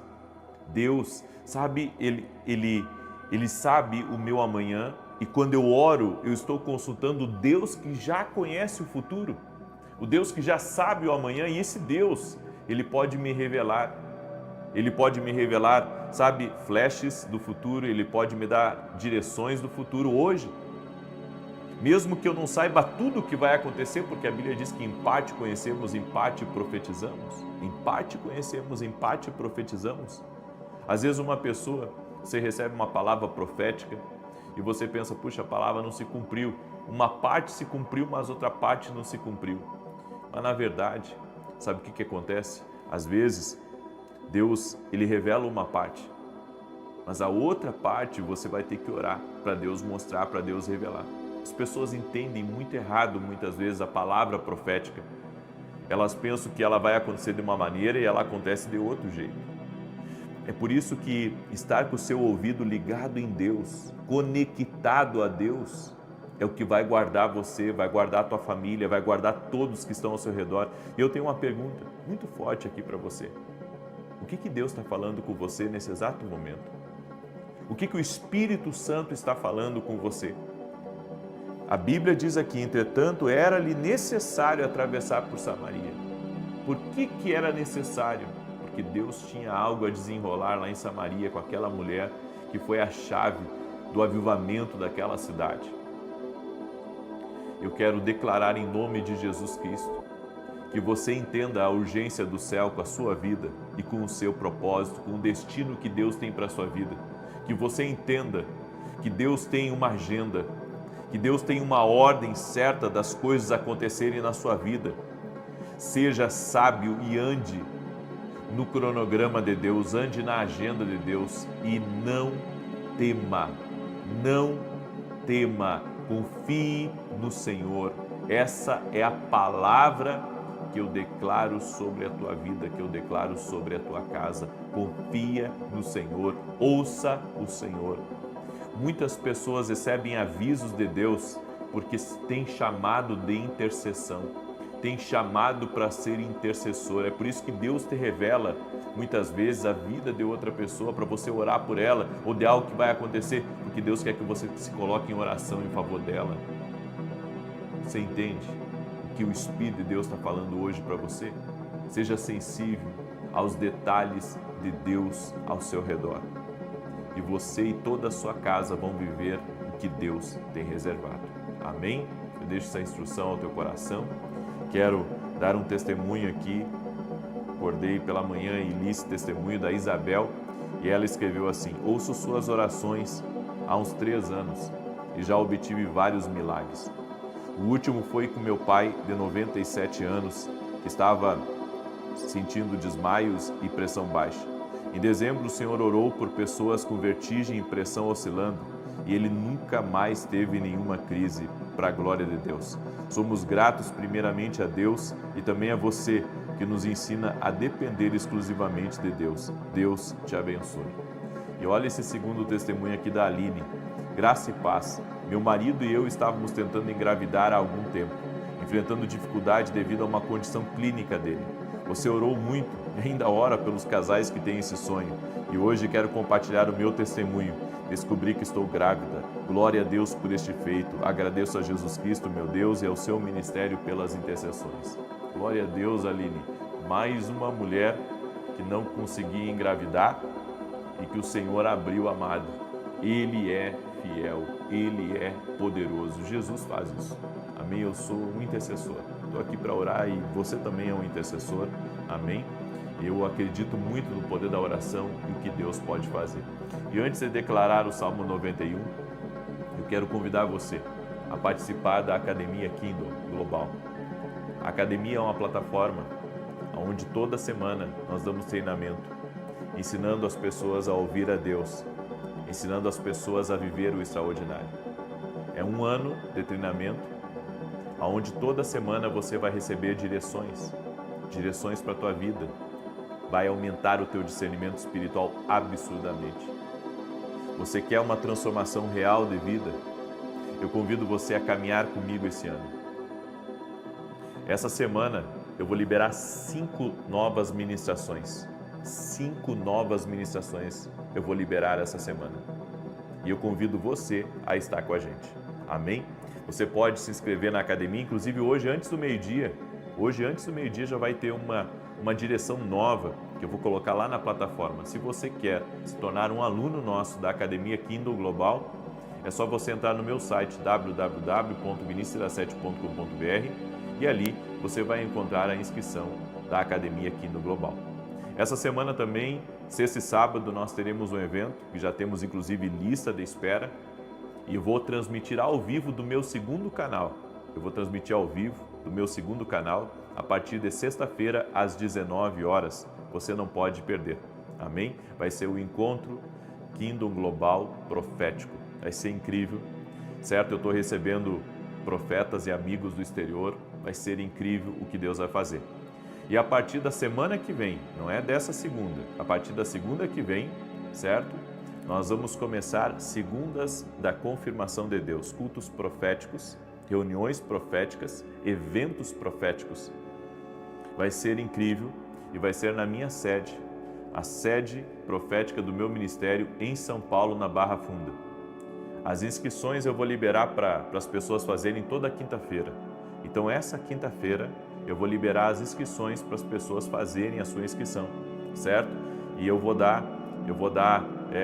Deus, sabe, Ele sabe o meu amanhã, e quando eu oro, eu estou consultando o Deus que já conhece o futuro, o Deus que já sabe o amanhã, e esse Deus, Ele pode me revelar. Ele pode me revelar, sabe, flashes do futuro, Ele pode me dar direções do futuro hoje. Mesmo que eu não saiba tudo o que vai acontecer, porque a Bíblia diz que em parte conhecemos, em parte profetizamos. Em parte conhecemos, em parte profetizamos. Às vezes uma pessoa, você recebe uma palavra profética e você pensa, puxa, a palavra não se cumpriu. Uma parte se cumpriu, mas outra parte não se cumpriu. Mas na verdade, sabe o que acontece? Às vezes, Deus, Ele revela uma parte, mas a outra parte você vai ter que orar para Deus mostrar, para Deus revelar. As pessoas entendem muito errado muitas vezes a palavra profética. Elas pensam que ela vai acontecer de uma maneira e ela acontece de outro jeito. É por isso que estar com o seu ouvido ligado em Deus, conectado a Deus, é o que vai guardar você, vai guardar a tua família, vai guardar todos que estão ao seu redor. E eu tenho uma pergunta muito forte aqui para você. O que Deus está falando com você nesse exato momento? O que o Espírito Santo está falando com você? A Bíblia diz aqui, entretanto, era-lhe necessário atravessar por Samaria. Por que era necessário? Porque Deus tinha algo a desenrolar lá em Samaria com aquela mulher que foi a chave do avivamento daquela cidade. Eu quero declarar em nome de Jesus Cristo que você entenda a urgência do céu com a sua vida e com o seu propósito, com o destino que Deus tem para a sua vida. Que você entenda que Deus tem uma agenda, que Deus tem uma ordem certa das coisas acontecerem na sua vida. Seja sábio e ande no cronograma de Deus, ande na agenda de Deus e não tema, confie no Senhor. Essa é a palavra que eu declaro sobre a tua vida, que eu declaro sobre a tua casa. Confia no Senhor, ouça o Senhor. Muitas pessoas recebem avisos de Deus porque tem chamado de intercessão, tem chamado para ser intercessor. É por isso que Deus te revela muitas vezes a vida de outra pessoa para você orar por ela ou de algo que vai acontecer, porque Deus quer que você se coloque em oração em favor dela. Você entende o que o Espírito de Deus está falando hoje para você? Seja sensível aos detalhes de Deus ao seu redor. E você e toda a sua casa vão viver o que Deus tem reservado. Amém? Eu deixo essa instrução ao teu coração. Quero dar um testemunho aqui. Acordei pela manhã e li esse testemunho da Isabel e ela escreveu assim: ouço suas orações há uns 3 anos e já obtive vários milagres. O último foi com meu pai de 97 anos, que estava sentindo desmaios e pressão baixa. Em dezembro, o Senhor orou por pessoas com vertigem e pressão oscilando, e ele nunca mais teve nenhuma crise, para a glória de Deus. Somos gratos primeiramente a Deus e também a você, que nos ensina a depender exclusivamente de Deus. Deus te abençoe. E olha esse segundo testemunho aqui da Aline. Graça e paz. Meu marido e eu estávamos tentando engravidar há algum tempo, enfrentando dificuldade devido a uma condição clínica dele. Você orou muito e ainda ora pelos casais que têm esse sonho. E hoje quero compartilhar o meu testemunho. Descobri que estou grávida. Glória a Deus por este feito. Agradeço a Jesus Cristo, meu Deus, e ao seu ministério pelas intercessões. Glória a Deus, Aline. Mais uma mulher que não conseguia engravidar e que o Senhor abriu, amado. Ele é fiel, Ele é poderoso. Jesus faz isso. Amém? Eu sou um intercessor. Estou aqui para orar e você também é um intercessor. Amém? Eu acredito muito no poder da oração e o que Deus pode fazer. E antes de declarar o Salmo 91, eu quero convidar você a participar da Academia Kingdom Global. A Academia é uma plataforma onde toda semana nós damos treinamento ensinando as pessoas a ouvir a Deus, ensinando as pessoas a viver o extraordinário. É um ano de treinamento, onde toda semana você vai receber direções para a tua vida. Vai aumentar o teu discernimento espiritual absurdamente. Você quer uma transformação real de vida? Eu convido você a caminhar comigo esse ano. Essa semana eu vou liberar 5 novas ministrações. 5 novas ministrações eu vou liberar essa semana. E eu convido você a estar com a gente. Amém? Você pode se inscrever na academia, inclusive hoje antes do meio-dia. Hoje antes do meio-dia já vai ter uma direção nova que eu vou colocar lá na plataforma. Se você quer se tornar um aluno nosso da Academia Kindle Global, é só você entrar no meu site www.vinicius17.com.br e ali você vai encontrar a inscrição da Academia Kindle Global. Essa semana também, sexta e sábado, nós teremos um evento, que já temos inclusive lista de espera, e eu vou transmitir ao vivo do meu segundo canal. Eu vou transmitir ao vivo do meu segundo canal a partir de sexta-feira às 19 horas. Você não pode perder. Amém? Vai ser o encontro Kindle Global Profético. Vai ser incrível, certo? Eu estou recebendo profetas e amigos do exterior. Vai ser incrível o que Deus vai fazer. E a partir da semana que vem, não é dessa segunda, a partir da segunda que vem, certo? Nós vamos começar segundas da confirmação de Deus, cultos proféticos, reuniões proféticas, eventos proféticos. Vai ser incrível e vai ser na minha sede, a sede profética do meu ministério em São Paulo, na Barra Funda. As inscrições eu vou liberar para as pessoas fazerem toda quinta-feira. Então essa quinta-feira eu vou liberar as inscrições para as pessoas fazerem a sua inscrição, certo? E eu vou dar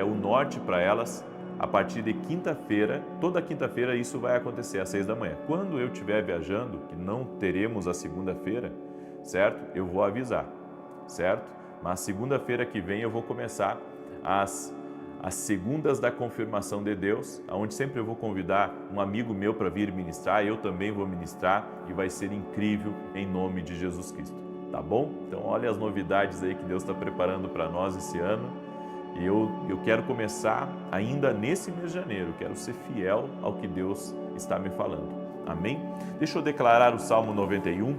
o norte para elas a partir de quinta-feira. Toda quinta-feira isso vai acontecer às 6 da manhã. Quando eu estiver viajando, que não teremos a segunda-feira, certo? Eu vou avisar, certo? Mas segunda-feira que vem eu vou começar as segundas da confirmação de Deus, onde sempre eu vou convidar um amigo meu para vir ministrar, eu também vou ministrar e vai ser incrível em nome de Jesus Cristo, tá bom? Então olha as novidades aí que Deus está preparando para nós esse ano e eu quero começar ainda nesse mês de janeiro, quero ser fiel ao que Deus está me falando, amém? Deixa eu declarar o Salmo 91,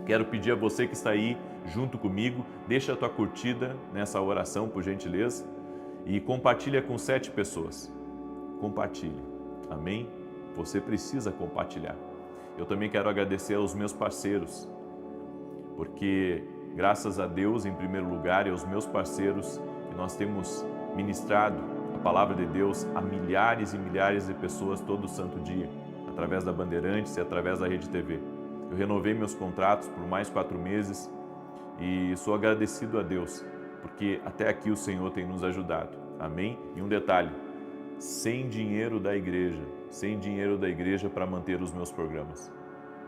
quero pedir a você que está aí junto comigo, deixa a tua curtida nessa oração, por gentileza, e compartilha com 7 pessoas. Compartilhe. Amém? Você precisa compartilhar. Eu também quero agradecer aos meus parceiros, porque graças a Deus, em primeiro lugar, e aos meus parceiros, que nós temos ministrado a palavra de Deus a milhares e milhares de pessoas todo santo dia, através da Bandeirantes e através da Rede TV. Eu renovei meus contratos por mais 4 meses e sou agradecido a Deus, porque até aqui o Senhor tem nos ajudado. Amém? E um detalhe, sem dinheiro da igreja para manter os meus programas.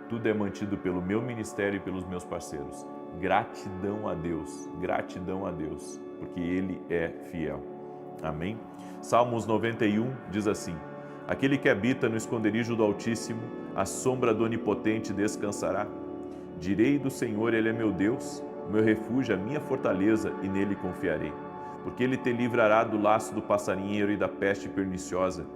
Tudo é mantido pelo meu ministério e pelos meus parceiros. Gratidão a Deus, porque Ele é fiel. Amém? Salmos 91 diz assim: aquele que habita no esconderijo do Altíssimo, à sombra do Onipotente descansará. Direi do Senhor, Ele é meu Deus, o meu refúgio, a minha fortaleza, e nele confiarei. Porque Ele te livrará do laço do passarinheiro e da peste perniciosa.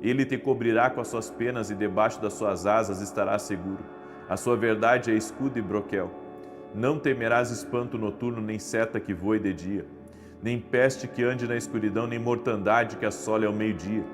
Ele te cobrirá com as suas penas e debaixo das suas asas estarás seguro. A sua verdade é escudo e broquel. Não temerás espanto noturno, nem seta que voe de dia, nem peste que ande na escuridão, nem mortandade que assole ao meio-dia.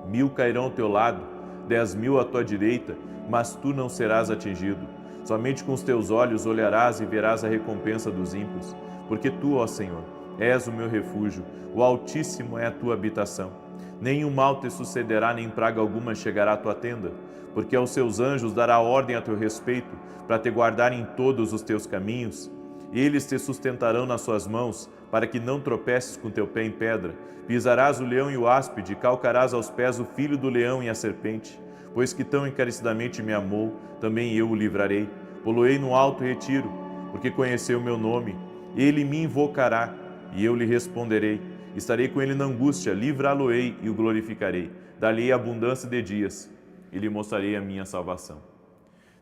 1000 cairão ao teu lado, 10.000 à tua direita, mas tu não serás atingido. Somente com os teus olhos olharás e verás a recompensa dos ímpios, porque tu, ó Senhor, és o meu refúgio, o Altíssimo é a tua habitação. Nenhum mal te sucederá, nem praga alguma chegará à tua tenda, porque aos seus anjos dará ordem a teu respeito, para te guardar em todos os teus caminhos. Eles te sustentarão nas suas mãos, para que não tropeces com teu pé em pedra. Pisarás o leão e o áspide, calcarás aos pés o filho do leão e a serpente. Pois que tão encarecidamente me amou, também eu o livrarei. Poloei no alto retiro, porque conheceu o meu nome. Ele me invocará, e eu lhe responderei. Estarei com ele na angústia, livrá-lo-ei e o glorificarei. Dar-lhe abundância de dias, e lhe mostrarei a minha salvação.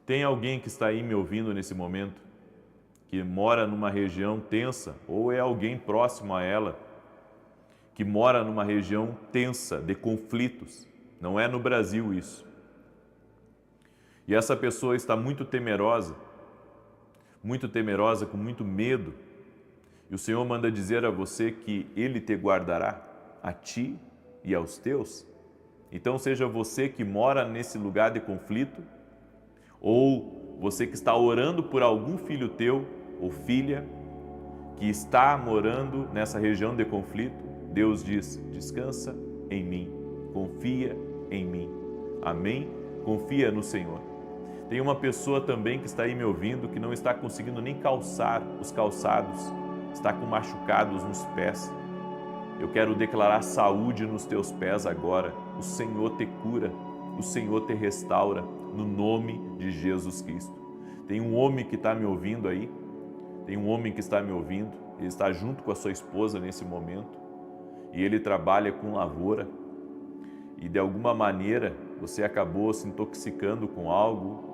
Tem alguém que está aí me ouvindo nesse momento que mora numa região tensa, ou é alguém próximo a ela, que mora numa região tensa de conflitos. Não é no Brasil isso. E essa pessoa está muito temerosa, com muito medo. E o Senhor manda dizer a você que Ele te guardará, a ti e aos teus. Então seja você que mora nesse lugar de conflito, ou você que está orando por algum filho teu ou filha que está morando nessa região de conflito, Deus diz: descansa em mim, confia em mim. Amém? Confia no Senhor. Tem uma pessoa também que está aí me ouvindo que não está conseguindo nem calçar os calçados, está com machucados nos pés. Eu quero declarar saúde nos teus pés agora. O Senhor te cura, o Senhor te restaura, no nome de Jesus Cristo. Tem um homem que está me ouvindo aí, ele está junto com a sua esposa nesse momento, e ele trabalha com lavoura, e de alguma maneira você acabou se intoxicando com algo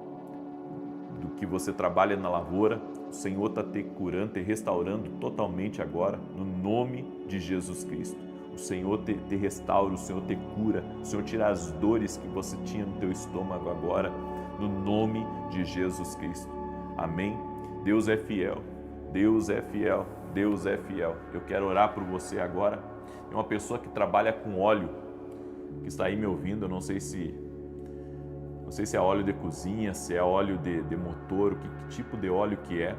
do que você trabalha na lavoura. O Senhor está te curando, te restaurando totalmente agora, no nome de Jesus Cristo. O Senhor te restaura, o Senhor te cura, o Senhor tira as dores que você tinha no teu estômago agora, no nome de Jesus Cristo. Amém? Deus é fiel, Deus é fiel, Deus é fiel. Eu quero orar por você agora. É uma pessoa que trabalha com óleo, que está aí me ouvindo. Eu não sei se é óleo de cozinha, se é óleo de motor, que tipo de óleo que é,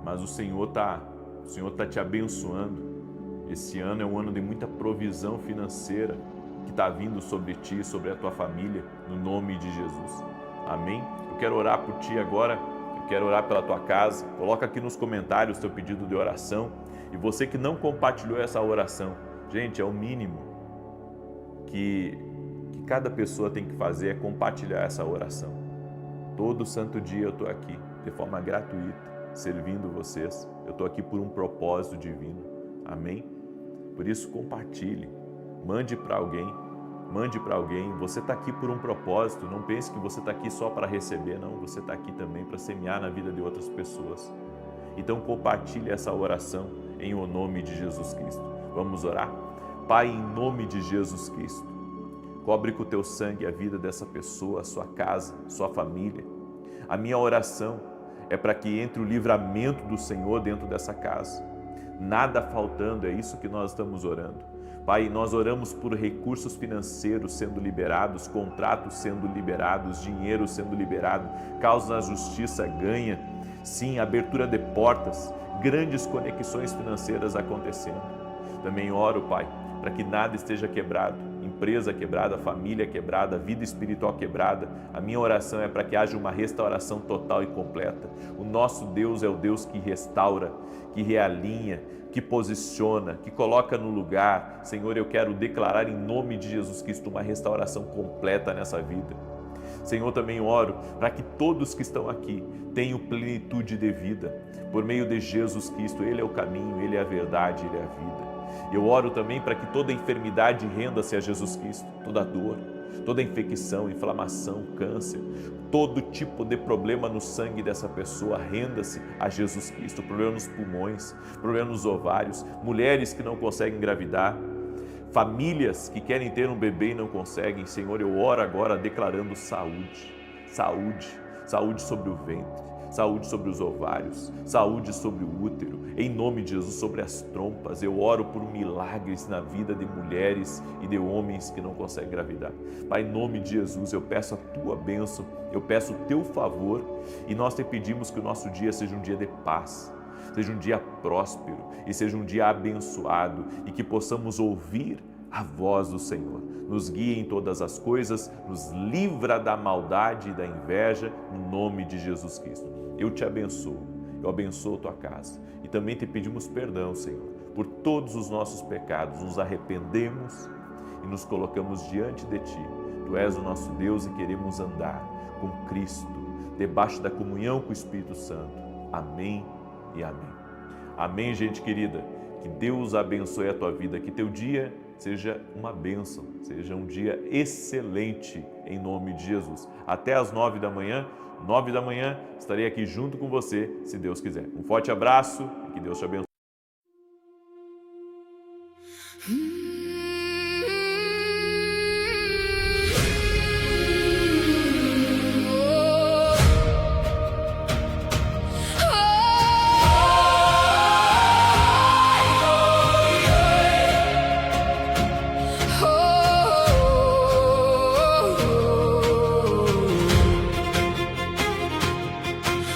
mas o Senhor tá te abençoando. Esse ano é um ano de muita provisão financeira que está vindo sobre ti, sobre a tua família, no nome de Jesus. Amém? Eu quero orar por ti agora, eu quero orar pela tua casa. Coloca aqui nos comentários o teu pedido de oração. E você que não compartilhou essa oração, gente, é o mínimo que cada pessoa tem que fazer, é compartilhar essa oração. Todo santo dia eu estou aqui, de forma gratuita, servindo vocês. Eu estou aqui por um propósito divino. Amém? Por isso, compartilhe, mande para alguém. Você está aqui por um propósito. Não pense que você está aqui só para receber, não. Você está aqui também para semear na vida de outras pessoas. Então, compartilhe essa oração em o nome de Jesus Cristo. Vamos orar? Pai, em nome de Jesus Cristo, cobre com o teu sangue a vida dessa pessoa, a sua casa, sua família. A minha oração é para que entre o livramento do Senhor dentro dessa casa. Nada faltando, é isso que nós estamos orando. Pai, nós oramos por recursos financeiros sendo liberados, contratos sendo liberados, dinheiro sendo liberado, causa na justiça ganha, sim, abertura de portas, grandes conexões financeiras acontecendo. Também oro, Pai, para que nada esteja quebrado, empresa quebrada, família quebrada, vida espiritual quebrada. A minha oração é para que haja uma restauração total e completa. O nosso Deus é o Deus que restaura, que realinha, que posiciona, que coloca no lugar. Senhor, eu quero declarar em nome de Jesus Cristo uma restauração completa nessa vida. Senhor, também oro para que todos que estão aqui tenham plenitude de vida. Por meio de Jesus Cristo, Ele é o caminho, Ele é a verdade, Ele é a vida. Eu oro também para que toda enfermidade renda-se a Jesus Cristo, toda dor, toda infecção, inflamação, câncer, todo tipo de problema no sangue dessa pessoa, renda-se a Jesus Cristo. Problema nos pulmões, problema nos ovários, mulheres que não conseguem engravidar, famílias que querem ter um bebê e não conseguem. Senhor, eu oro agora declarando saúde, saúde sobre o ventre, saúde sobre os ovários, saúde sobre o útero, em nome de Jesus, sobre as trompas. Eu oro por milagres na vida de mulheres e de homens que não conseguem engravidar. Pai, em nome de Jesus, eu peço a tua bênção, eu peço o teu favor, e nós te pedimos que o nosso dia seja um dia de paz, seja um dia próspero e seja um dia abençoado, e que possamos ouvir a voz do Senhor. Nos guia em todas as coisas, nos livra da maldade e da inveja, no nome de Jesus Cristo. Eu te abençoo, eu abençoo tua casa, e também te pedimos perdão, Senhor, por todos os nossos pecados. Nos arrependemos e nos colocamos diante de ti. Tu és o nosso Deus e queremos andar com Cristo, debaixo da comunhão com o Espírito Santo. Amém e amém. Amém, gente querida. Que Deus abençoe a tua vida, que teu dia seja uma bênção, seja um dia excelente em nome de Jesus. Até às 9 da manhã. 9 da manhã estarei aqui junto com você, se Deus quiser. Um forte abraço e que Deus te abençoe.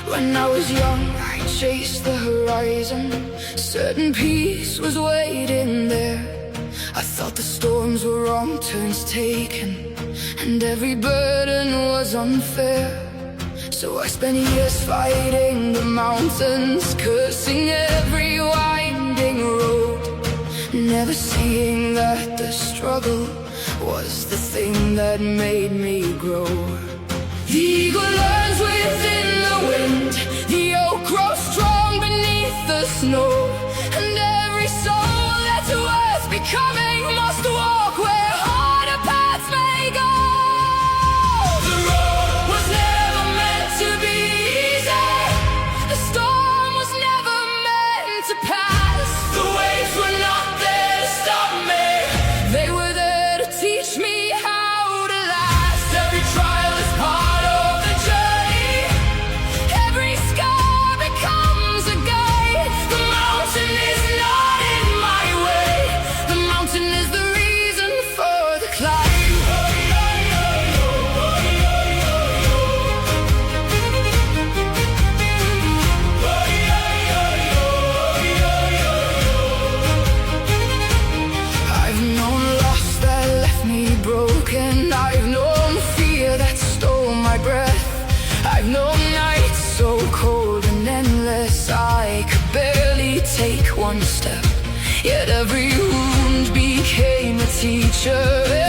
When I was young, I chased the horizon. Certain peace was waiting there. I thought the storms were wrong turns taken, and every burden was unfair. So I spent years fighting the mountains, cursing every winding road, never seeing that the struggle was the thing that made me grow. The eagle learns within the wind, the oak grows strong beneath the snow, and every soul that's worth becoming must walk where harder paths may go. The road was never meant to be easy, the storm was never meant to pass. The waves were not there to stop me, they were there to teach me how to last. Every trial is part of the journey, every scar becomes a guide. The mountain is not in my way, the mountain is the reason for the climb. I've known loss that left me broken, I've known fear that stole my breath, I've known nights so cold and endless I could barely take one step. Yet every wound became a teacher.